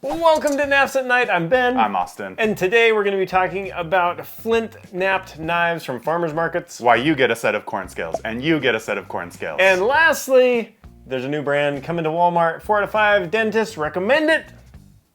Welcome to Knafs at Night. I'm Ben. I'm Austin. And today we're going to be talking about flint-knapped knives from farmers markets. Why you get a set of corn scales, and you get a set of corn scales. And lastly, there's a new brand coming to Walmart. 4 out of 5 dentists recommend it.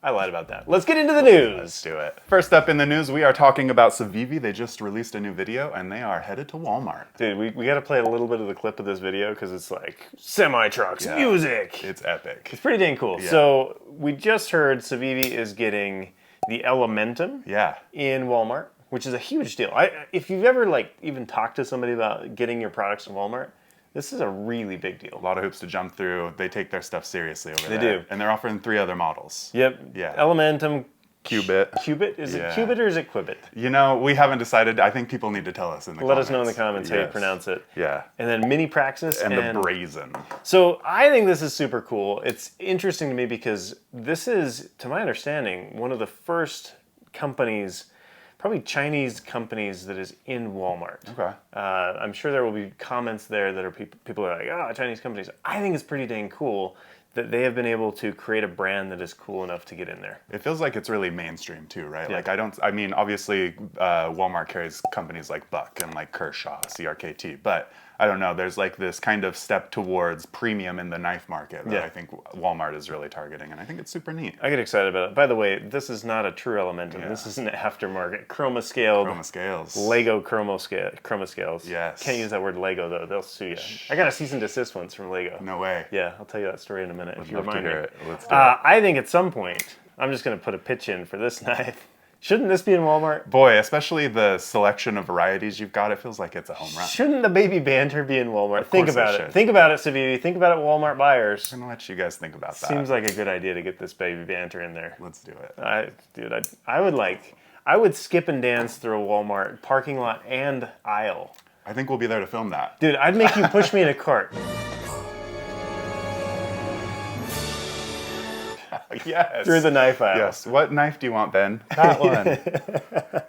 I lied about that. Let's get into the news. Let's do it. First up in the news, we are talking about Civivi. They just released a new video, and they are headed to Walmart. Dude, we got to play a little bit of the clip of this video because it's like semi-trucks, music. It's epic. It's pretty dang cool. Yeah. So we just heard Civivi is getting the Elementum in Walmart, which is a huge deal. If you've ever even talked to somebody about getting your products in Walmart, this is a really big deal. A lot of hoops to jump through. They take their stuff seriously over there. They do. And they're offering 3 other models. Yep. Yeah. Elementum. Cubit. Cubit? Is it Cubit or is it Quibit? You know, we haven't decided. I think people need to tell us in the comments. Let us know in the comments how you pronounce it. Yeah. And then Mini Praxis. And the Brazen. So I think this is super cool. It's interesting to me because this is, to my understanding, one of the first companies, probably Chinese companies, that is in Walmart. Okay. I'm sure there will be comments there that are people are like, oh, Chinese companies. I think it's pretty dang cool that they have been able to create a brand that is cool enough to get in there. It feels like it's really mainstream too, right? Yeah. I mean, obviously Walmart carries companies like Buck and like Kershaw, CRKT, but I don't know, there's like this kind of step towards premium in the knife market that I think Walmart is really targeting, and I think it's super neat. I get excited about it. By the way, this is not a true Elementum. Yeah. This is an aftermarket chroma scaled. Chroma scales. Lego chroma scales. Yes. Can't use that word Lego though. They'll sue you. I got a cease and desist once from Lego. No way. Yeah, I'll tell you that story in a minute if you Love to remind me. hear it. Let's do it. I think at some point, I'm just going to put a pitch in for this knife. Shouldn't this be in Walmart? Boy, especially the selection of varieties you've got, it feels like it's a home run. Shouldn't the baby banter be in Walmart? Think about it. Should. Think about it, Civivi. Think about it, Walmart buyers. I'm gonna let you guys think about that. Seems like a good idea to get this baby banter in there. Let's do it. I would skip and dance through a Walmart parking lot and aisle. I think we'll be there to film that. Dude, I'd make you push me in a cart. Yes. Through the knife aisle. Yes. What knife do you want, Ben? That one.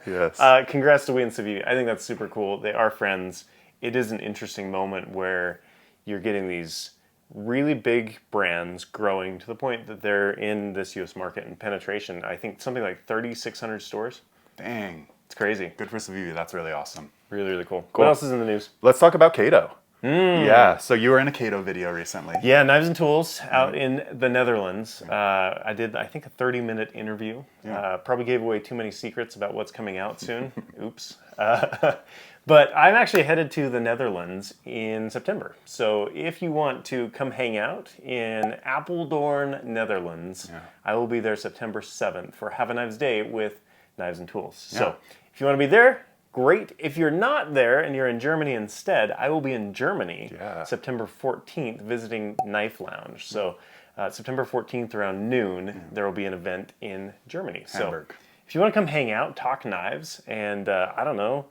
Yes. Congrats to Wee and Civivi. I think that's super cool. They are friends. It is an interesting moment where you're getting these really big brands growing to the point that they're in this U.S. market and penetration. I think something like 3,600 stores. Dang. It's crazy. Good for Civivi. That's really awesome. Really, really cool. What else is in the news? Let's talk about Kato. Yeah, so you were in a Kato video recently. Yeah, Knives and Tools out in the Netherlands. I did, I think, a 30-minute interview. Probably gave away too many secrets about what's coming out soon. Oops. But I'm actually headed to the Netherlands in September. So if you want to come hang out in Apeldoorn, Netherlands, I will be there September 7th for Have a Knives Day with Knives and Tools. So if you want to be there, great. If you're not there and you're in Germany instead, I will be in Germany September 14th visiting Knife Lounge. So September 14th around noon, there will be an event in Germany. Hamburg. So if you want to come hang out, talk knives, and I don't know,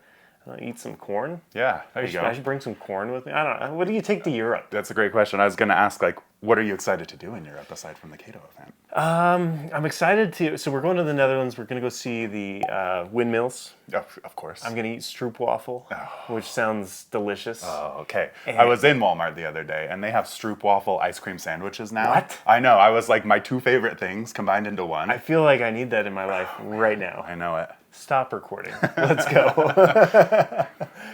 eat some corn. Yeah, there you go. I should bring some corn with me. I don't know. What do you take to Europe? That's a great question. I was going to ask, what are you excited to do in Europe aside from the Kato event? I'm excited to. So we're going to the Netherlands. We're going to go see the windmills. Of course. I'm going to eat stroopwafel, which sounds delicious. Oh, okay. I was in Walmart the other day, and they have stroopwafel ice cream sandwiches now. What? I know. I was like, my 2 favorite things combined into one. I feel like I need that in my life right now. I know it. Stop recording. Let's go.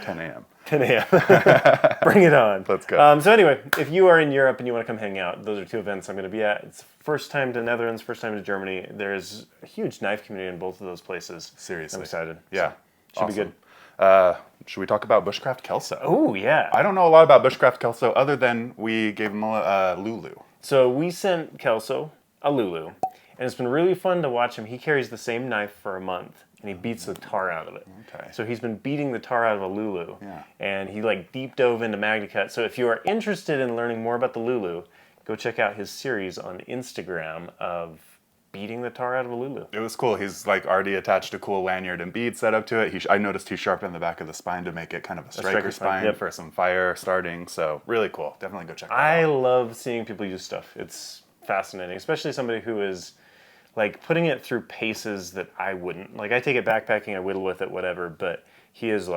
10 a.m. 10 a.m. Bring it on. Let's go. So anyway, if you are in Europe and you want to come hang out, those are 2 events I'm going to be at. It's first time to Netherlands, first time to Germany. There's a huge knife community in both of those places. Seriously. I'm excited. Yeah. So, should be good. Should we talk about Bushcraft Kelso? Oh, yeah. I don't know a lot about Bushcraft Kelso other than we gave him a Lulu. So we sent Kelso a Lulu, and it's been really fun to watch him. He carries the same knife for a month, and he beats the tar out of it. Okay. So he's been beating the tar out of a Lulu, and he deep dove into MagnaCut. So if you are interested in learning more about the Lulu, go check out his series on Instagram of beating the tar out of a Lulu. It was cool. He's already attached a cool lanyard and bead set up to it. I noticed he sharpened the back of the spine to make it kind of a striker spine for some fire starting. So really cool. Definitely go check that out. I love seeing people use stuff. It's fascinating, especially somebody who is putting it through paces that I wouldn't. I take it backpacking, I whittle with it, whatever, but he is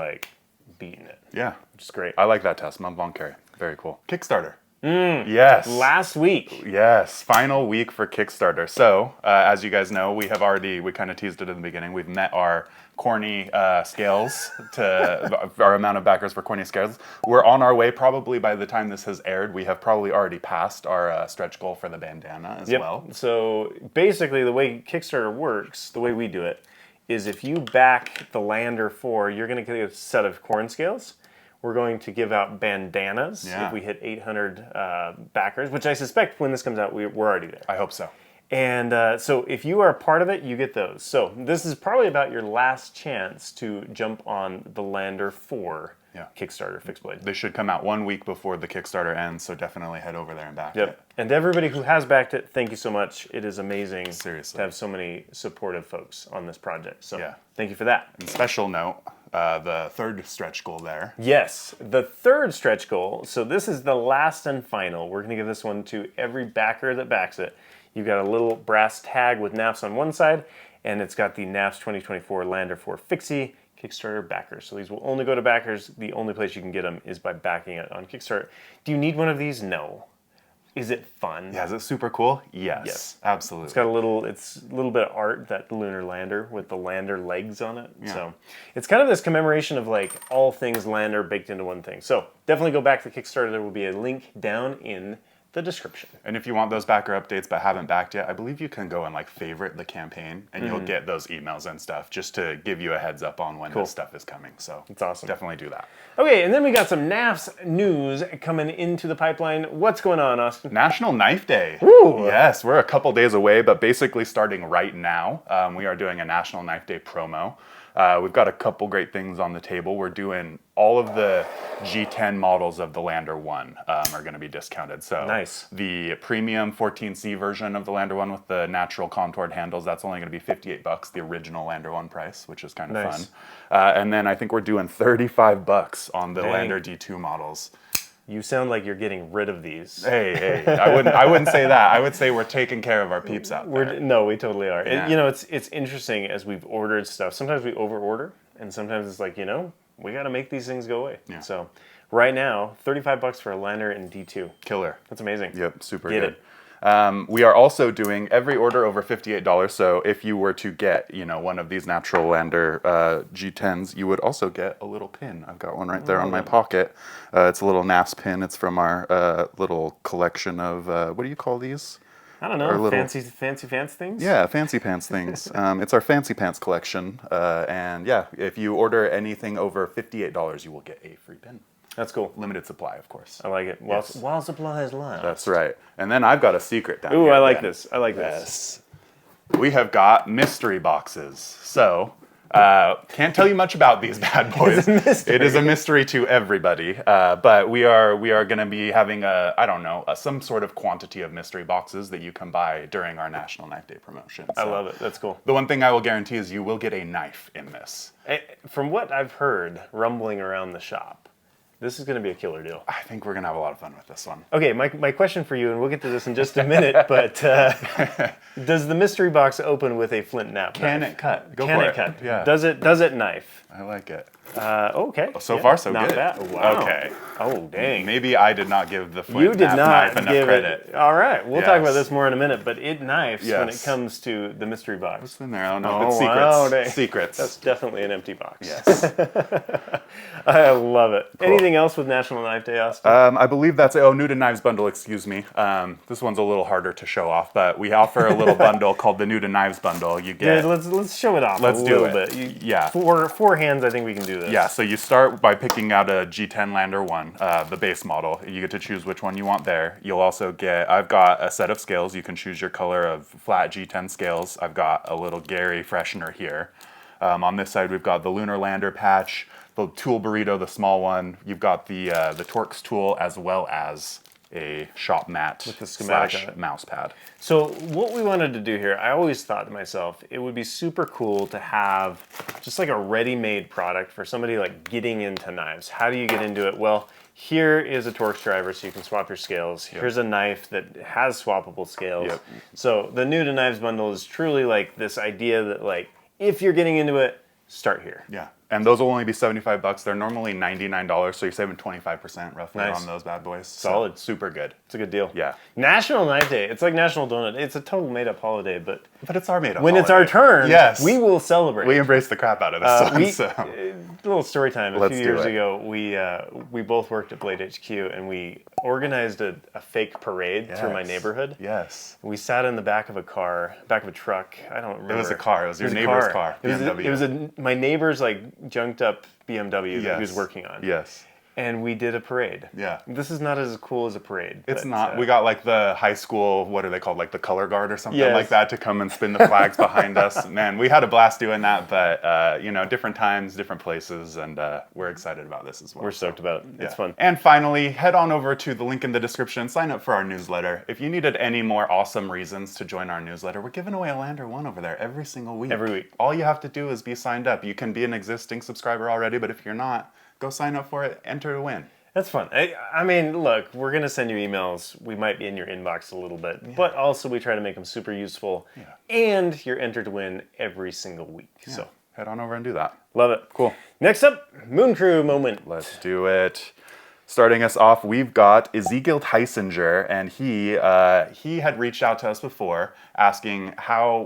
beating it. Yeah. Which is great. I like that test. Mont Blanc carry. Very cool. Kickstarter. Yes. Last week. Yes, final week for Kickstarter. So, as you guys know, we kind of teased it in the beginning. We've met our corny scales to our amount of backers for corny scales. We're on our way. Probably by the time this has aired, we have probably already passed our stretch goal for the bandana as well. So basically, the way Kickstarter works, the way we do it, is if you back the Lander 4, you're going to get a set of corn scales. We're going to give out bandanas if we hit 800 backers, which I suspect when this comes out, we're already there. I hope so. And so if you are a part of it, you get those. So this is probably about your last chance to jump on the Lander 4 Kickstarter fixed blade. They should come out 1 week before the Kickstarter ends, so definitely head over there and back it. And to everybody who has backed it, thank you so much. It is amazing Seriously. to have so many supportive folks on this project. So thank you for that. And special note, the third stretch goal there. Yes, the third stretch goal. So this is the last and final. We're going to give this one to every backer that backs it. You've got a little brass tag with Knafs on one side, and it's got the Knafs 2024 Lander 4 Fixie Kickstarter backers. So these will only go to backers. The only place you can get them is by backing it on Kickstarter. Do you need one of these? No. Is it fun? Yeah, is it super cool? Yes, absolutely. It's got a little bit of art, that lunar lander with the lander legs on it. Yeah. So it's kind of this commemoration of like all things Lander baked into one thing. So definitely go back to Kickstarter. There will be a link down in the description. And if you want those backer updates but haven't backed yet, I believe you can go and like favorite the campaign and you'll get those emails and stuff just to give you a heads up on when this stuff is coming. So it's awesome. Definitely do that. Okay, and then we got some Knafs news coming into the pipeline. What's going on, Austin? National Knife Day. Woo! Yes, we're a couple days away, but basically starting right now, we are doing a National Knife Day promo. We've got a couple great things on the table. We're doing all of the G10 models of the Lander 1 are going to be discounted. So nice. The premium 14C version of the Lander 1 with the natural contoured handles, that's only going to be $58, the original Lander 1 price, which is kind of fun. And then I think we're doing $35 on the Lander D2 models. You sound like you're getting rid of these. Hey, I wouldn't say that. I would say we're taking care of our peeps out there. No, we totally are. Yeah. It's interesting as we've ordered stuff. Sometimes we over order, and sometimes it's like, we got to make these things go away. Yeah. So right now, $35 for a Lander and D2. Killer. That's amazing. Yep, super Get good. it. We are also doing every order over $58. So if you were to get, one of these natural Lander G10s, you would also get a little pin. I've got one right there on my pocket. It's a little Knafs pin. It's from our little collection of what do you call these? I don't know. Fancy pants things? Yeah, fancy pants things. It's our fancy pants collection. And yeah, if you order anything over $58, you will get a free pin. That's cool. Limited supply, of course. I like it. While supplies last. That's right. And then I've got a secret down here. Ooh, I like this. I like this. We have got mystery boxes. So, can't tell you much about these bad boys. It is a mystery to everybody. But we are going to be having some sort of quantity of mystery boxes that you can buy during our National Knife Day promotion. So I love it. That's cool. The one thing I will guarantee is you will get a knife in this. From what I've heard rumbling around the shop, this is going to be a killer deal. I think we're going to have a lot of fun with this one. Okay, my question for you, and we'll get to this in just a minute, but does the mystery box open with a flint knife? Can it cut? Go Can for it it. cut? Yeah. Does it knife? I like it. Okay. So far, so not good. Bad. Wow. Okay. Oh, dang. Maybe I did not give the flint You did not knife enough give credit. it. All right, we'll talk about Yes. this more in a minute, but it knifes when it Yes. comes to the mystery box. What's in there? I don't know if it's wow, secrets. dang. Secrets. That's definitely an empty box. Yes. I love it. Cool. Anything else with National Knife Day, Austin? I believe that's New to Knives bundle. Excuse me. This one's a little harder to show off, but we offer a little bundle called the New to Knives bundle. You get. Yeah, let's show it off. Let's a do little it. bit. Yeah. Four hands. I think we can do this. Yeah. So you start by picking out a G10 Lander 1, the base model. You get to choose which one you want there. You'll also get. I've got a set of scales. You can choose your color of flat G10 scales. I've got a little Gary freshener here. On this side, we've got the Lunar Lander patch, the tool burrito, the small one. You've got the Torx tool as well as a shop mat with the schematic / mouse pad. So what we wanted to do here, I always thought to myself, it would be super cool to have just like a ready-made product for somebody like getting into knives. How do you get into it? Well, here is a Torx driver so you can swap your scales. Yep. Here's a knife that has swappable scales. Yep. So the New to Knives bundle is truly like this idea that like, if you're getting into it, start here. Yeah. And those will only be $75. They're normally $99, so you're saving 25% roughly Nice. on those bad boys. Solid. So, super good. It's a good deal. Yeah. National Knife Day. It's like National Donut. It's a total made-up holiday, but But it's our made-up when holiday. it's our turn, yes, we will celebrate. We embrace the crap out of this one. A little story time. A Let's few do years it. ago, we both worked at Blade HQ, and we organized a fake parade through my Yes. neighborhood. Yes. We sat in the back of a truck. I don't remember. It was a car. It was your a neighbor's car. It was my neighbor's like junked up BMW that he was Yes. working on. Yes. And we did a parade. Yeah. This is not as cool as a parade. It's but, not. We got like the high school, what are they called? Like the color guard or something Yes. like that to come and spin the flags behind us. Man, we had a blast doing that, but different times, different places, and we're excited about this as well. We're stoked about it. It's fun. And finally, head on over to the link in the description, sign up for our newsletter. If you needed any more awesome reasons to join our newsletter, we're giving away a Lander 1 over there every single week. Every week. All you have to do is be signed up. You can be an existing subscriber already, but if you're not, go sign up for it, enter to win. That's fun. I mean, look, we're going to send you emails. We might be in your inbox a little bit, but also we try to make them super useful. Yeah. And you're entered to win every single week. Yeah. So Head on over and do that. love it. Cool. Next up, Moon Crew moment. Let's do it. Starting us off, we've got Ezekiel Tysinger, and he had reached out to us before asking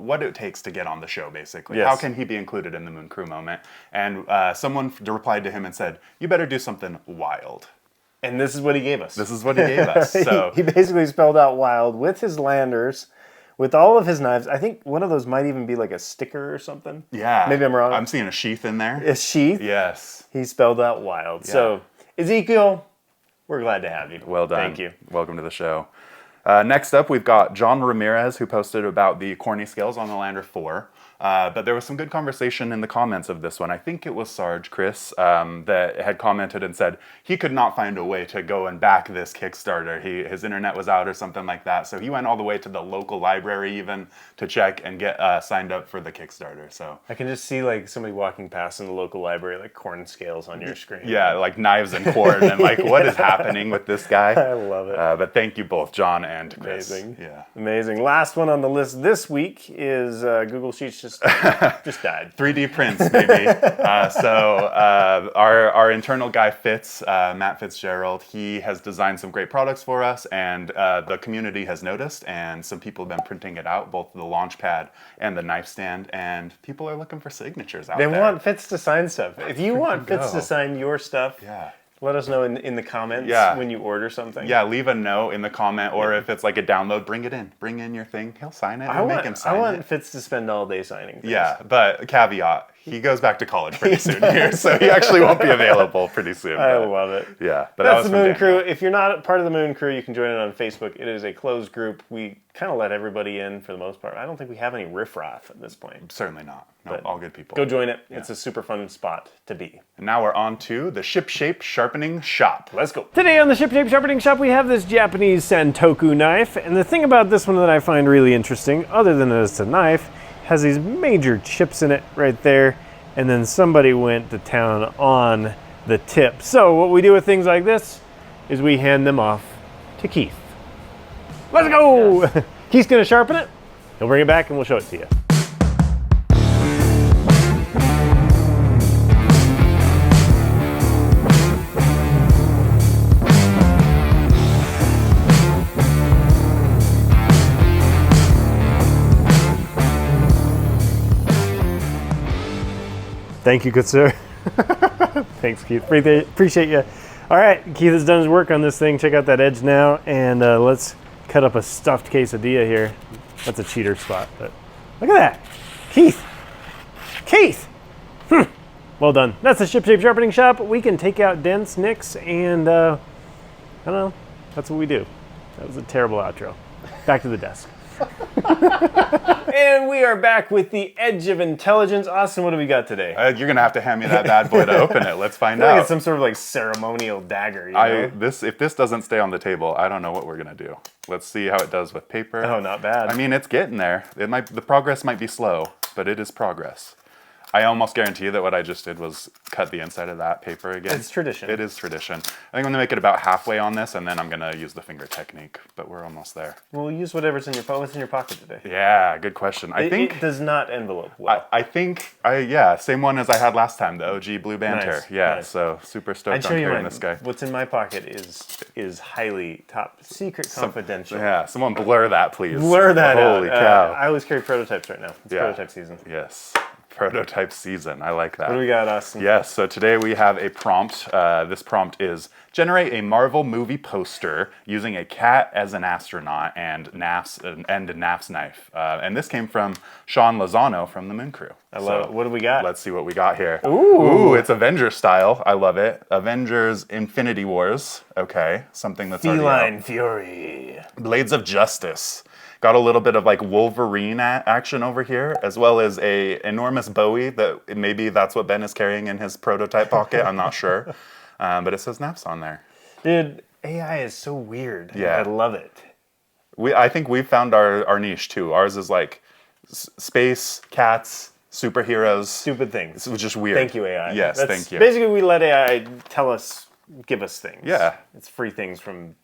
what it takes to get on the show, basically. Yes. How can he be included in the Moon Crew moment? And someone replied to him and said, you better do something wild. And this is what he gave us. This is what he gave us. So he basically spelled out wild with his landers, with all of his knives. I think one of those might even be like a sticker or something. yeah. Maybe I'm wrong. I'm seeing a sheath in there. A sheath. Yes. He spelled out wild. So, Ezekiel, we're glad to have you. Well done. Thank you. Welcome to the show. Next up, we've got John Ramirez, who posted about the corny scales on the Lander 4. But there was some good conversation in the comments of this one. I think it was Sarge Chris that had commented and said he could not find a way to go and back this Kickstarter. His internet was out or something like that. So he went all the way to the local library even to check and get signed up for the Kickstarter. So I can just see like somebody walking past in the local library, like corn scales on your screen. yeah, like knives and cord and like what is happening with this guy? I love it. But thank you both, John and Chris. Amazing. Yeah. Amazing. Last one on the list this week is Google Sheets just died. 3D prints, baby. Our internal guy Matt Fitzgerald, he has designed some great products for us, and the community has noticed, and some people have been printing it out, both the launch pad and the knife stand, and people are looking for signatures out They there. want Fitz to sign stuff. If you want Fitz go. to sign your stuff, Yeah. let us know in the comments when you order something. Yeah, leave a note in the comment, or if it's like a download, bring it in. Bring in your thing. He'll sign it. Make him sign I want it. Fitz to spend all day signing things. Yeah, but caveat, he goes back to college pretty soon here, so he actually won't be available pretty soon. I but- love it. Yeah, but that That's was the from Moon Daniel. Crew. If you're not part of the Moon Crew, you can join it on Facebook. It is a closed group. We kind of let everybody in for the most part. I don't think we have any riffraff at this point. Certainly not. No, But all good people. Go join it. It's a super fun spot to be. And now we're on to the Ship Shape Sharpening Shop. Let's go. Today on the Ship Shape Sharpening Shop, we have this Japanese Santoku knife. And the thing about this one that I find really interesting, other than that it's a knife, has these major chips in it right there. And then somebody went to town on the tip. So what we do with things like this is we hand them off to Keith. Let's go! Yes. Keith's gonna sharpen it. He'll bring it back and we'll show it to you. Thank you, good sir. Thanks, Keith. Appreciate you. All right, Keith has done his work on this thing. Check out that edge now, and let's cut up a stuffed quesadilla here. That's a cheater spot, but look at that. Keith. Well done. That's the Ship Shape Sharpening Shop. We can take out dents, nicks, and I don't know. That's what we do. That was a terrible outro. Back to the desk. And we are back with the Edge of Intelligence. Austin, what do we got today? You're going to have to hand me that bad boy to open it. Let's find I think out. it's some sort of like ceremonial dagger. You know? If this doesn't stay on the table, I don't know what we're going to do. Let's see how it does with paper. Oh, not bad. I mean, it's getting there. The progress might be slow, but it is progress. I almost guarantee that what I just did was cut the inside of that paper again. It's tradition. It is tradition. I think I'm going to make it about halfway on this, and then I'm going to use the finger technique, but we're almost there. We'll use whatever's in your what's in your pocket today. Yeah, good question. I think it does not envelope well. I think same one as I had last time, the OG Blue Banter. Nice, Yeah, nice. so super stoked I'd on show you carrying mine. this guy. What's in my pocket is highly top secret, confidential. Yeah, someone blur that, please. Blur that out. Holy cow. I always carry prototypes right now. It's prototype season. Yes, prototype season. I like that. What do we got, Austin? Yes, so today we have a prompt. This prompt is generate a Marvel movie poster using a cat as an astronaut and a Knafs knife. And this came from Sean Lozano from the Moon Crew. I love it. What do we got? Let's see what we got here. Ooh, it's Avengers style. I love it. Avengers Infinity Wars. Okay, something that's already out. Feline Fury. Blades of Justice. Got a little bit of like Wolverine action over here, as well as a enormous Bowie that maybe that's what Ben is carrying in his prototype pocket. I'm not sure, but it says Knafs on there. Dude, AI is so weird. Yeah. I love it. I think we've found our niche too. Ours is like space, cats, superheroes. Stupid things. It's just weird. Thank you, AI. Yes, thank you. Basically, we let AI give us things. Yeah. It's free things from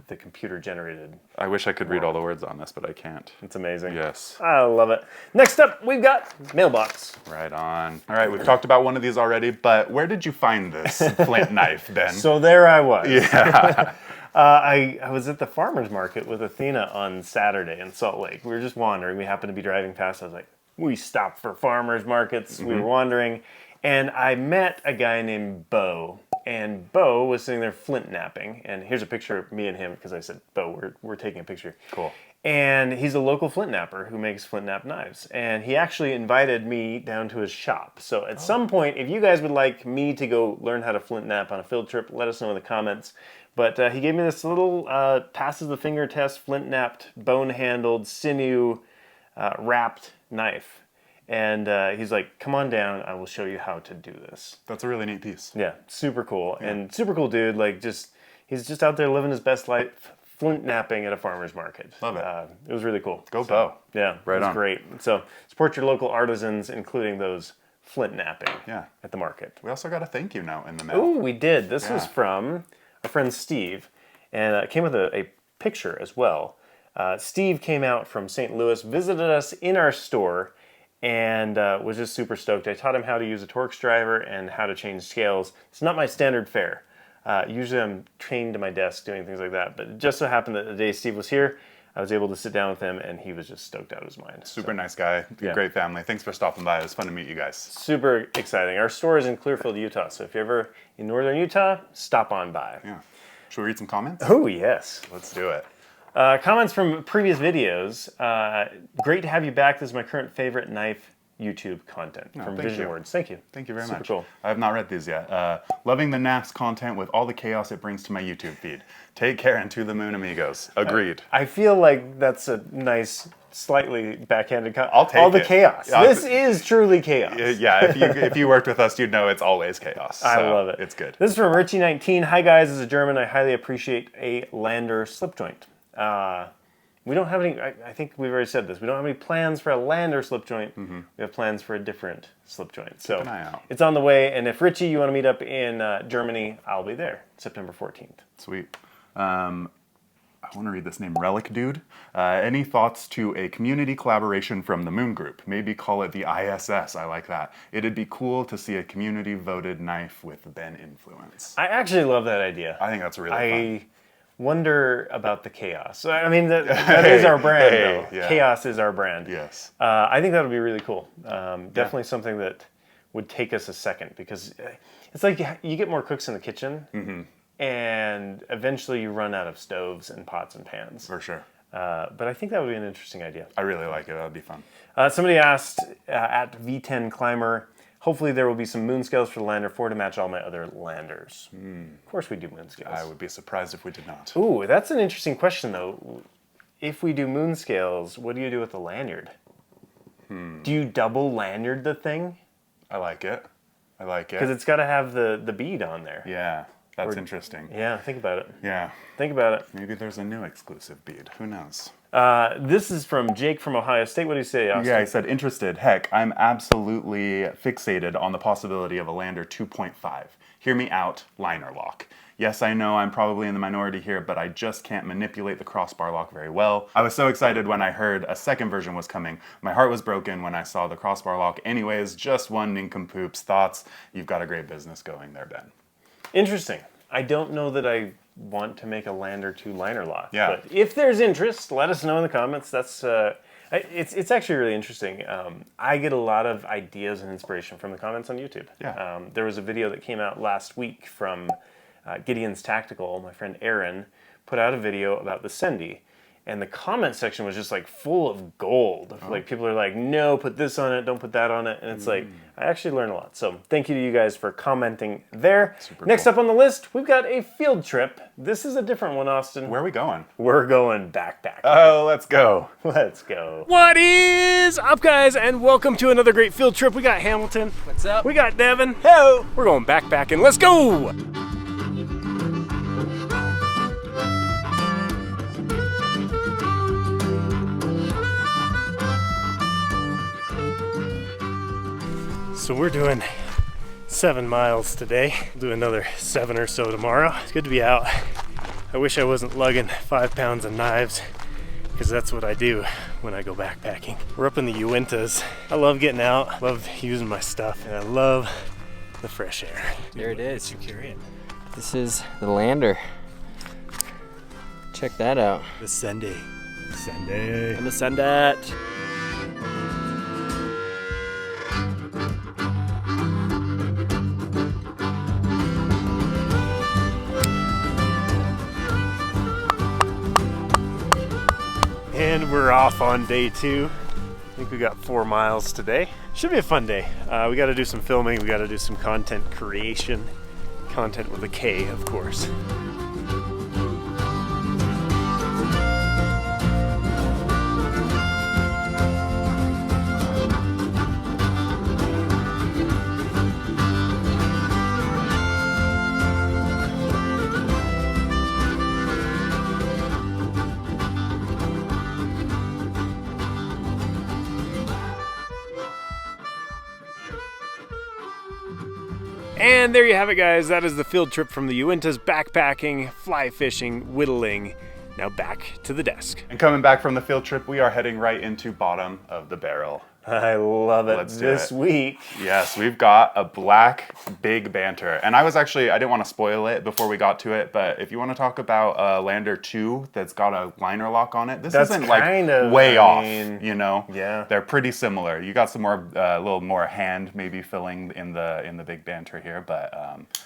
the computer generated. I wish I could read all the words on this, but I can't. It's amazing. Yes. I love it. Next up, we've got Mailbox. Right on. All right, we've talked about one of these already, but where did you find this flint knife, Ben? So there I was. Yeah. I was at the farmer's market with Athena on Saturday in Salt Lake. We were just wandering. We happened to be driving past. I was like, we stopped for farmer's markets. We were wandering. And I met a guy named Bo. And Bo was sitting there flint napping. And here's a picture of me and him because I said, Bo, we're taking a picture. Cool. And he's a local flint napper who makes flint nap knives. And he actually invited me down to his shop. So at some point, if you guys would like me to go learn how to flint nap on a field trip, let us know in the comments. But he gave me this little passes the finger test, flint napped, bone handled, sinew wrapped knife. And he's like, come on down, I will show you how to do this. That's a really neat piece. Yeah, super cool. Yeah. And super cool dude, like he's just out there living his best life, flint napping at a farmer's market. Love it. It was really cool. Go Bo. Yeah, right it was on. Great. So support your local artisans, including those flint napping at the market. We also got a thank you note in the mail. Oh, we did. This was from our friend Steve, and it came with a picture as well. Steve came out from St. Louis, visited us in our store, and was just super stoked. I taught him how to use a Torx driver and how to change scales. It's not my standard fare. Usually I'm trained to my desk doing things like that, but it just so happened that the day Steve was here, I was able to sit down with him, and he was just stoked out of his mind. Super nice guy, great family. Thanks for stopping by. It was fun to meet you guys. Super exciting. Our store is in Clearfield, Utah, so if you're ever in northern Utah, stop on by. Yeah. Should we read some comments? Oh, yes. Let's do it. Comments from previous videos. Great to have you back. This is my current favorite knife YouTube content from Vision Words. Thank you. Thank you very Super much. Cool. I have not read these yet. Loving the Knafs content with all the chaos it brings to my YouTube feed. Take care and to the moon, amigos. Agreed. I feel like that's a nice, slightly backhanded comment. I'll take all the it. chaos. This is truly chaos. Yeah, if you worked with us, you'd know it's always chaos. So I love it. It's good. This is from Richie19. Hi guys, as a German, I highly appreciate a Lander slip joint. We don't have any, I think we've already said this, we don't have any plans for a Lander slip joint. We have plans for a different slip joint. So Keep an eye out. It's on the way, and if Richie, you want to meet up in Germany, I'll be there, September 14th. Sweet. I want to read this name, Relic Dude. Any thoughts to a community collaboration from the Moon Group? Maybe call it the ISS. I like that. It'd be cool to see a community-voted knife with Ben influence. I actually love that idea. I think that's really fun. Wonder about the chaos. I mean, that is our brand, though. Yeah. Chaos is our brand. Yes. I think that would be really cool. Definitely something that would take us a second, because it's like you get more cooks in the kitchen, and eventually you run out of stoves and pots and pans. For sure. But I think that would be an interesting idea. I really like it. That would be fun. Somebody asked at V10 Climber, hopefully there will be some moon scales for the Lander 4 to match all my other Landers. Of course we do moon scales. I would be surprised if we did not. Ooh, that's an interesting question, though. If we do moon scales, what do you do with the lanyard? Do you double lanyard the thing? I like it. I like it. Because it's got to have the bead on there. Yeah, that's interesting. Yeah, think about it. Yeah. Think about it. Maybe there's a new exclusive bead. Who knows? This is from Jake from Ohio State. What do you say, Austin? Yeah, I said interested. Heck, I'm absolutely fixated on the possibility of a lander 2.5. Hear me out, liner lock. Yes, I know I'm probably in the minority here, but I just can't manipulate the crossbar lock very well. I was so excited when I heard a second version was coming. My heart was broken when I saw the crossbar lock. Anyways, just one nincompoop's thoughts. You've got a great business going there, Ben. Interesting. I don't know that I want to make a Lander 2 liner lock. Yeah. But if there's interest, let us know in the comments. That's it's actually really interesting. I get a lot of ideas and inspiration from the comments on YouTube. Yeah. There was a video that came out last week from Gideon's Tactical. My friend Aaron put out a video about the Sendy. And the comment section was just like full of gold. Oh. Like people are like, no, put this on it, don't put that on it. And it's like, I actually learned a lot. So thank you to you guys for commenting there. Super Next cool. up on the list, we've got a field trip. This is a different one, Austin. Where are we going? We're going backpacking. Oh, let's go. Let's go. What is up, guys? And welcome to another great field trip. We got Hamilton. What's up? We got Devin. Hello. We're going backpacking. Let's go. So we're doing 7 miles today. We'll do another 7 or so tomorrow. It's good to be out. I wish I wasn't lugging 5 pounds of knives, because that's what I do when I go backpacking. We're up in the Uintas. I love getting out, love using my stuff, and I love the fresh air. There it is. You carry it. This is the Lander. Check that out. The Sunday. Sunday. I'm gonna send that. And we're off on day 2. I think we got 4 miles today. Should be a fun day. We got to do some filming. We got to do some content creation. Content with a K, of course. And there you have it, guys. That is the field trip from the Uintas, backpacking, fly fishing, whittling. Now back to the desk. And coming back from the field trip, we are heading right into bottom of the barrel. I love it. Let's do this it. week. Yes, we've got a black big banter. And I didn't want to spoil it before we got to it, but if you want to talk about a Lander 2 that's got a liner lock on it, this isn't like way off, you know? Yeah. They're pretty similar. You got some more, a little more hand maybe filling in the big banter here, but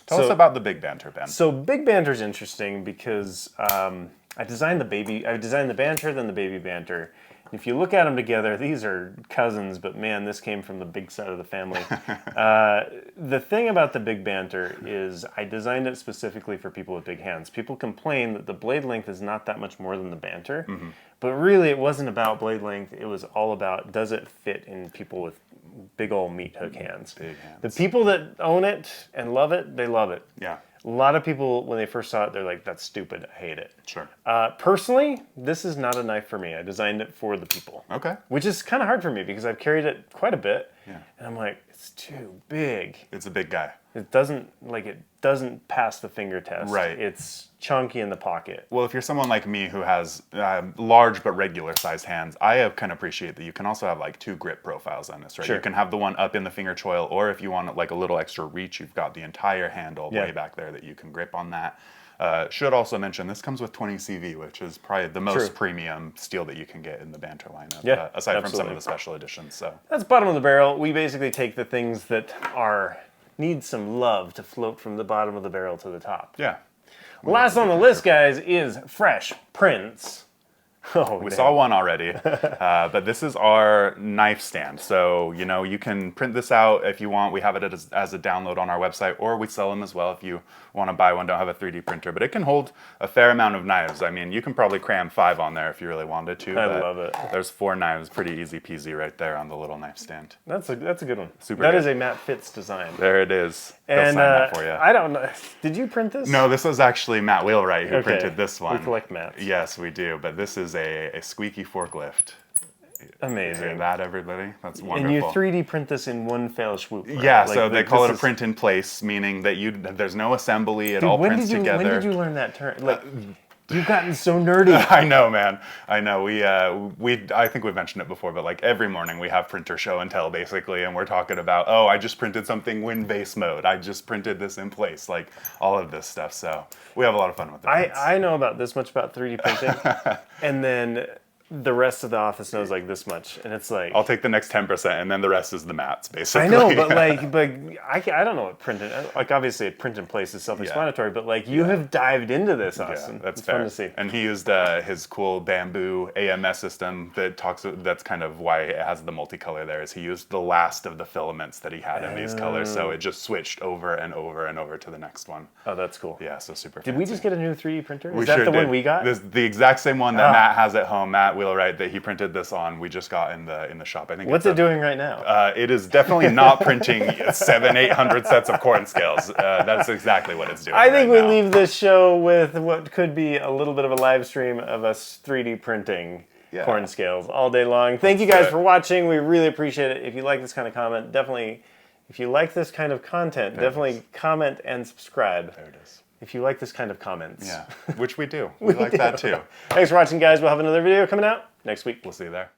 tell us about the big banter, Ben. So big banter's interesting because I designed the banter, then the baby banter. If you look at them together, these are cousins, but man, this came from the big side of the family. The thing about the big banter is I designed it specifically for people with big hands. People complain that the blade length is not that much more than the banter, but really it wasn't about blade length. It was all about, does it fit in people with big old meat hook hands? Big hands. The people that own it and love it, they love it. Yeah. A lot of people, when they first saw it, they're like, that's stupid, I hate it. Sure. Personally, this is not a knife for me. I designed it for the people. Okay. Which is kind of hard for me because I've carried it quite a bit. Yeah. And I'm like, it's too big. It's a big guy. It doesn't pass the finger test. Right. It's chunky in the pocket. Well, if you're someone like me who has large but regular sized hands, I can appreciate that you can also have like 2 grip profiles on this, right? Sure. You can have the one up in the finger choil, or if you want like a little extra reach, you've got the entire handle way back there that you can grip on that. Should also mention, this comes with 20 CV, which is probably the most premium steel that you can get in the banter lineup, aside from some of the special editions. So that's bottom of the barrel. We basically take the things that need some love to float from the bottom of the barrel to the top. Yeah. Last on the list, guys, is fresh prints. Oh, we saw one already, but this is our knife stand. So, you know, you can print this out if you want. We have it as a download on our website, or we sell them as well if you want to buy one, don't have a 3D printer. But it can hold a fair amount of knives. I mean, you can probably cram 5 on there if you really wanted to. I love it. There's 4 knives, pretty easy peasy right there on the little knife stand. That's a good one. Super That good. is a Matt Fitz design. There it is. They'll And sign that for you. I don't know. Did you print this? No, this was actually Matt Wheelwright who Okay. printed this one. We collect Matts. Yes, we do. But this is a squeaky forklift. Amazing. Hear that, everybody? That's And wonderful. you 3D print this in one fell swoop. Right? Yeah, Like, so they call it a this is- print in place, meaning that there's no assembly. It Dude, all when prints did you, together. When did you learn that term? Like, you've gotten so nerdy. I know, man. I know. I think we've mentioned it before, but like every morning we have printer show and tell basically, and we're talking about, oh, I just printed something wind base mode. I just printed this in place, like all of this stuff. So we have a lot of fun with it. I know about this much about 3D printing, and then the rest of the office knows like this much, and it's like I'll take the next 10%, and then the rest is the mats, basically. I know, but I don't know what print in, like obviously a print in place is self-explanatory, but like you have dived into this, Austin. Yeah, that's it's fair. fun to see. And he used his cool bamboo AMS system that's kind of why it has the multicolor there, is he used the last of the filaments that he had in these colors, so it just switched over and over and over to the next one. Oh, that's cool. Yeah, so super Did we just get a new 3D printer? We Is that sure the did. one we got? This, the exact same one that Matt has at home, Matt Wheelwright, that he printed this on. We just got in the shop. I think. What's it doing right now? It is definitely not printing 700-800 sets of corn scales. That's exactly what it's doing. I think right we now. leave this show with what could be a little bit of a live stream of us 3D printing corn scales all day long. Thank you guys for watching. We really appreciate it. If you like this kind of comment, definitely. If you like this kind of content, definitely comment and subscribe. There it is. If you like this kind of comments. Yeah, which we do. We like that too. Thanks for watching, guys. We'll have another video coming out next week. We'll see you there.